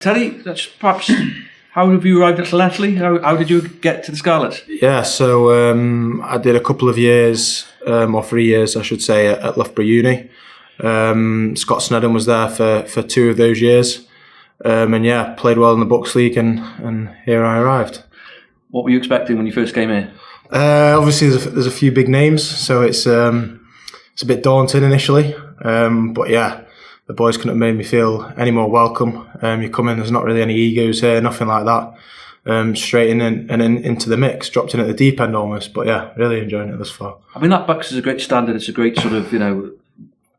Terry, that's perhaps how have you arrived at Llanelli? How did you get to the Scarlets? Yeah, so I did a couple of years, or 3 years, I should say, at Loughborough Uni. Scott Snedden was there for 2 of those years, and yeah, played well in the Bucks League, and here I arrived. What were you expecting when you first came here? Obviously, there's a few big names, so it's a bit daunting initially, but yeah. The boys couldn't have made me feel any more welcome. You come in, there's not really any egos here, nothing like that. Straight in and into the mix, dropped in at the deep end almost. But yeah, really enjoying it thus far. I mean, that Bucks is a great standard. It's a great sort of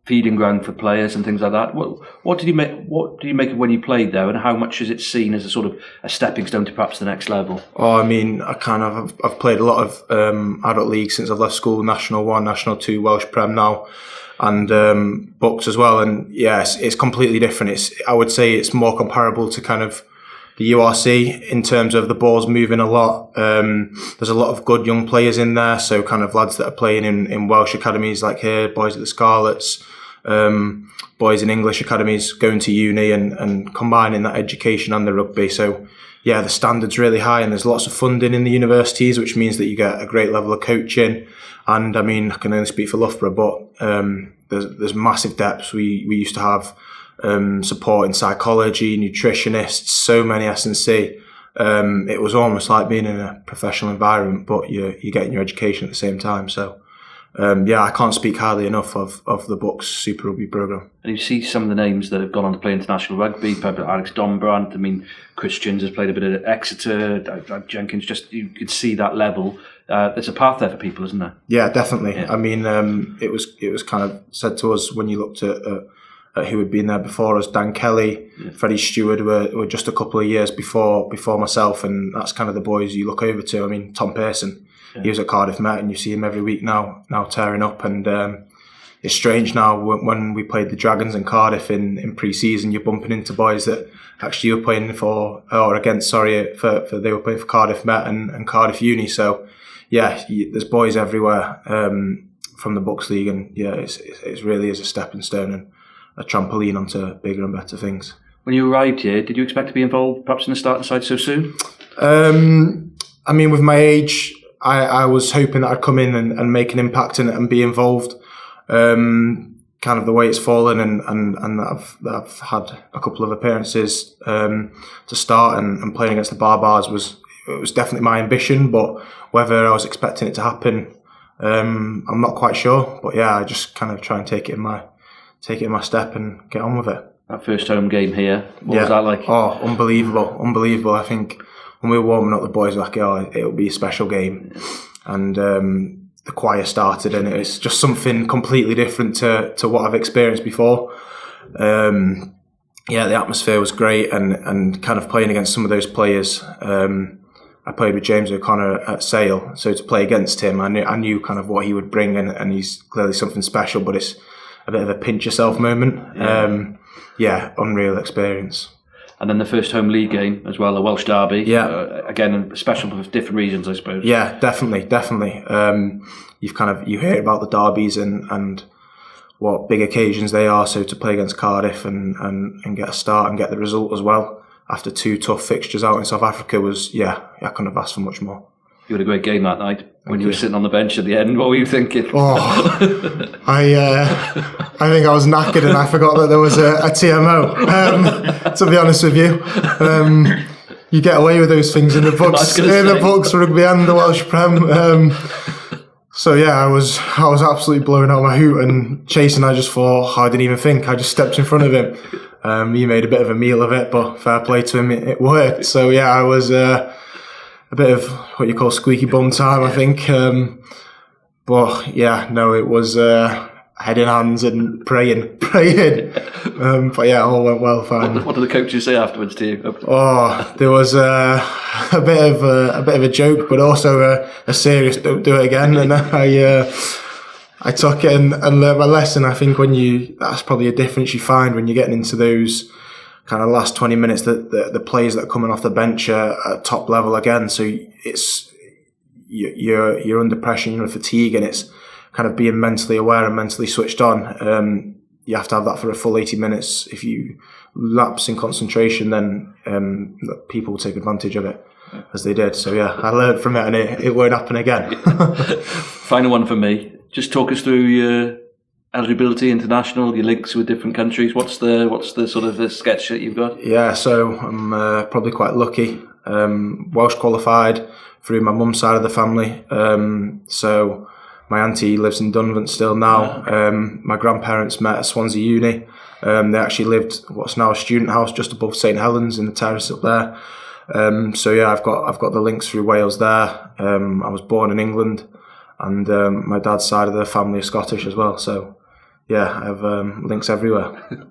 feeding ground for players and things like that. What did you make? What do you make of when you played there, and how much is it seen as a sort of a stepping stone to perhaps the next level? Oh, I mean, I've played a lot of adult leagues since I've left school. National 1, National 2, Welsh Prem now. And Bucks as well, and yes, it's completely different. I would say it's more comparable to kind of the URC in terms of the ball's moving a lot. There's a lot of good young players in there, so kind of lads that are playing in Welsh academies like here, boys at the Scarlets, boys in English academies going to uni and combining that education and the rugby. So yeah, the standard's really high, and there's lots of funding in the universities, which means that you get a great level of coaching. And I mean, I can only speak for Loughborough, but there's massive depths. We used to have support in psychology, nutritionists, so many S&C. It was almost like being in a professional environment, but you're getting your education at the same time. So yeah, I can't speak highly enough of the Bucks Super Rugby programme. And you see some of the names that have gone on to play international rugby, Alex Dombrandt, I mean, Christians has played a bit at Exeter, Jenkins, just you could see that level. There's a path there for people, isn't there? Yeah, definitely. Yeah. I mean, it was kind of said to us when you looked at who had been there before us. Dan Kelly, Freddie Stewart were just a couple of years before myself, and that's kind of the boys you look over to. I mean, Tom Pearson, he was at Cardiff Met, and you see him every week now tearing up. And it's strange now when we played the Dragons in Cardiff in pre-season, you're bumping into boys that actually were playing for they were playing for Cardiff Met and Cardiff Uni. So yeah, there's boys everywhere from the Bucks League, and yeah, it really is a stepping stone and a trampoline onto bigger and better things. When you arrived here, did you expect to be involved perhaps in the starting side so soon? I mean, with my age, I was hoping that I'd come in and make an impact and be involved. Kind of the way it's fallen, and I've had a couple of appearances to start and playing against the Barbars was definitely my ambition, but whether I was expecting it to happen, I'm not quite sure. But yeah, I just kind of try and take it in my step and get on with it. That first home game here, what was that like? Oh, unbelievable. I think when we were warming up, the boys were like, oh, it'll be a special game. And the choir started, and it's just something completely different to what I've experienced before. Yeah, the atmosphere was great, and kind of playing against some of those players. I played with James O'Connor at Sale, so to play against him, I knew kind of what he would bring, and he's clearly something special, but it's a bit of a pinch yourself moment. Yeah, unreal experience. And then the first home league game as well, a Welsh derby. Yeah. Again, special for different reasons, I suppose. Yeah, definitely. You hear about the derbies and what big occasions they are. So to play against Cardiff and get a start and get the result as well after 2 tough fixtures out in South Africa was, I couldn't have asked for much more. You had a great game that night. When you were sitting on the bench at the end, what were you thinking? Oh, I think I was knackered and I forgot that there was a TMO. To be honest with you, you get away with those things in the Bucks Rugby and the Welsh Prem. So yeah, I was absolutely blowing out my hoot, and Chase and I just thought, I didn't even think. I just stepped in front of him. He made a bit of a meal of it, but fair play to him, it worked. So yeah, I was a bit of what you call squeaky bum time, I think. But yeah, no, it was head in hands and praying. But yeah, all went well, fine. What did the coaches say afterwards to you? Oh, there was a bit of a joke, but also a serious "don't do it again." And I took it and learned my lesson. I think that's probably a difference you find when you're getting into those kind of last 20 minutes. The players that are coming off the bench are at top level again, so you're under pressure, you're under fatigue, and it's kind of being mentally aware and mentally switched on. You have to have that for a full 80 minutes if you lapse in concentration, then people will take advantage of it, as they did. So yeah, I learned from it, and it won't happen again. Final one for me. Just talk us through your eligibility international, your links with different countries. What's the sort of the sketch that you've got? Yeah, so I'm probably quite lucky. Welsh qualified through my mum's side of the family. So my auntie lives in Dunvant still now. My grandparents met at Swansea Uni. They actually lived what's now a student house just above St Helens in the terrace up there. So yeah, I've got the links through Wales there. I was born in England, and my dad's side of the family is Scottish as well. So yeah, I have links everywhere.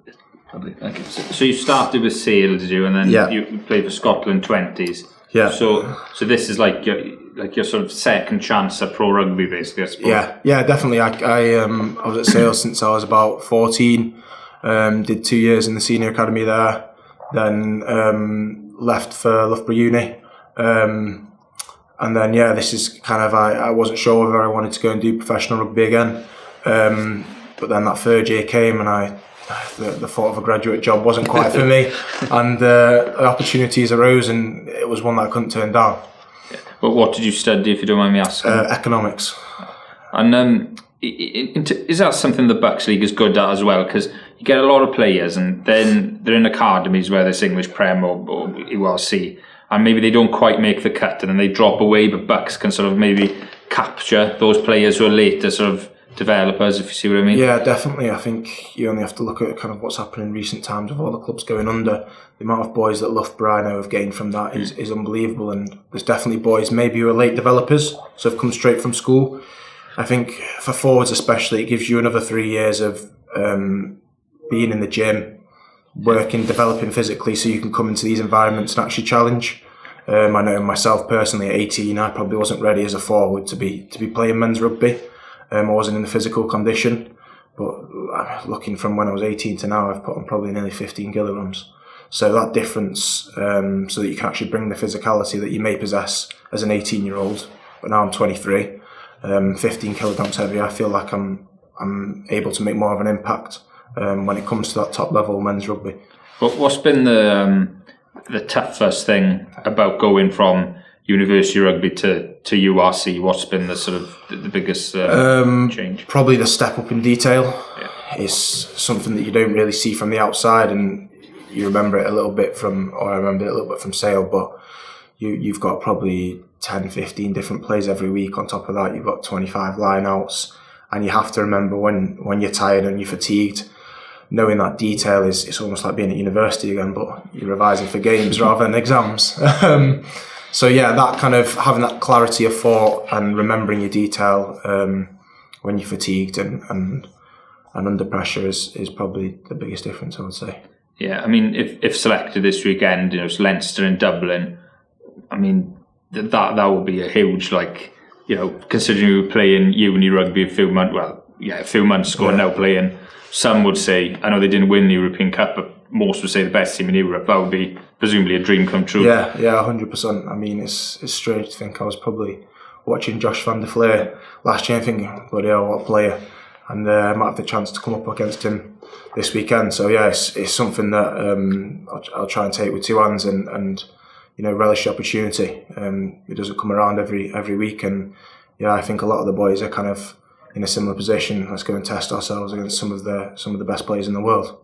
Lovely, thank you. So you started with Sale, did you? And then you played for Scotland 20s. Yeah. So this is like your sort of second chance at pro rugby, basically, I suppose. Yeah, definitely. I was at Sale since I was about 14. Did 2 years in the senior academy there. Then left for Loughborough Uni. And then this is kind of I wasn't sure whether I wanted to go and do professional rugby again. But then that third year came, and the thought of a graduate job wasn't quite for me, and the opportunities arose, and it was one that I couldn't turn down. But what did you study, if you don't mind me asking? Economics. And is that something the Bucks League is good at as well? Because you get a lot of players, and then they're in academies, whether it's English Prem or URC, and maybe they don't quite make the cut, and then they drop away. But Bucks can sort of maybe capture those players who are later sort of developers, if you see what I mean. Yeah, definitely. I think you only have to look at kind of what's happened in recent times with all the clubs going under. The amount of boys that Loughborough I know have gained from that is unbelievable, and there's definitely boys maybe who are late developers, so have come straight from school. I think for forwards especially, it gives you another 3 years of being in the gym, working, developing physically, so you can come into these environments and actually challenge. I know myself personally at 18, I probably wasn't ready as a forward to be playing men's rugby. I wasn't in the physical condition, but looking from when I was 18 to now, I've put on probably nearly 15 kilograms. So that difference, so that you can actually bring the physicality that you may possess as an 18-year-old, but now I'm 23, 15 kilograms heavier. I feel like I'm able to make more of an impact when it comes to that top level men's rugby. What's been the toughest thing about going from University Rugby to URC? What's been the sort of the biggest change? Probably the step up in detail is something that you don't really see from the outside, and you remember it a little bit from, or I remember it a little bit from Sale, but you've got probably 10, 15 different plays every week. On top of that, you've got 25 line-outs, and you have to remember when you're tired and you're fatigued. Knowing that detail it's almost like being at university again, but you're revising for games rather than exams. So yeah, that kind of having that clarity of thought and remembering your detail when you're fatigued and under pressure is probably the biggest difference, I would say. Yeah, I mean, if selected this weekend, it's Leinster and Dublin. I mean, that would be a huge, considering you were playing uni rugby a few months ago, and now playing. Some would say, I know they didn't win the European Cup, but most would say the best team in Europe. That would be presumably a dream come true. Yeah, 100%. I mean, it's strange to think I was probably watching Josh van der Fleer last year and thinking, bloody hell, what a player. And I might have the chance to come up against him this weekend. So yeah, it's something that I'll try and take with two hands and relish the opportunity. It doesn't come around every week, and yeah, I think a lot of the boys are kind of in a similar position. Let's go and test ourselves against some of the best players in the world.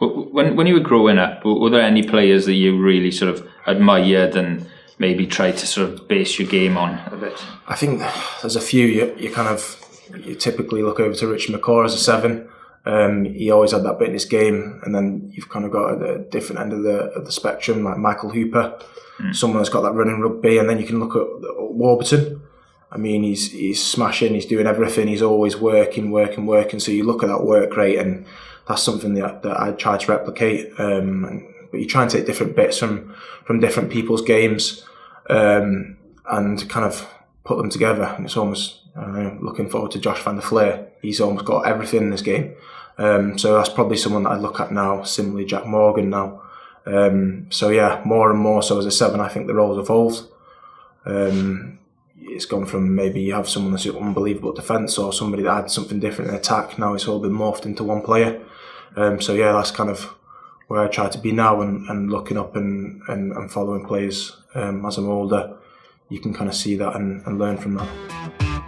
When you were growing up, were there any players that you really sort of admired and maybe tried to sort of base your game on a bit? I think there's a few. You typically look over to Richard McCaw as a 7. He always had that bit in his game, and then you've kind of got at the different end of the spectrum, like Michael Hooper, someone that's got that running rugby, and then you can look at Warburton. I mean, he's smashing, he's doing everything, he's always working. So you look at that work rate, and that's something that I try to replicate. But you try and take different bits from different people's games and kind of put them together. And it's almost looking forward to Josh van der Fleer. He's almost got everything in this game. So that's probably someone that I look at now. Similarly, Jack Morgan now. So yeah, more and more so as a 7, I think the role's evolved. It's gone from maybe you have someone that's unbelievable at defence or somebody that had something different in attack. Now it's all been morphed into one player. So yeah, that's kind of where I try to be now, and looking up and following players as I'm older, you can kind of see that and learn from that.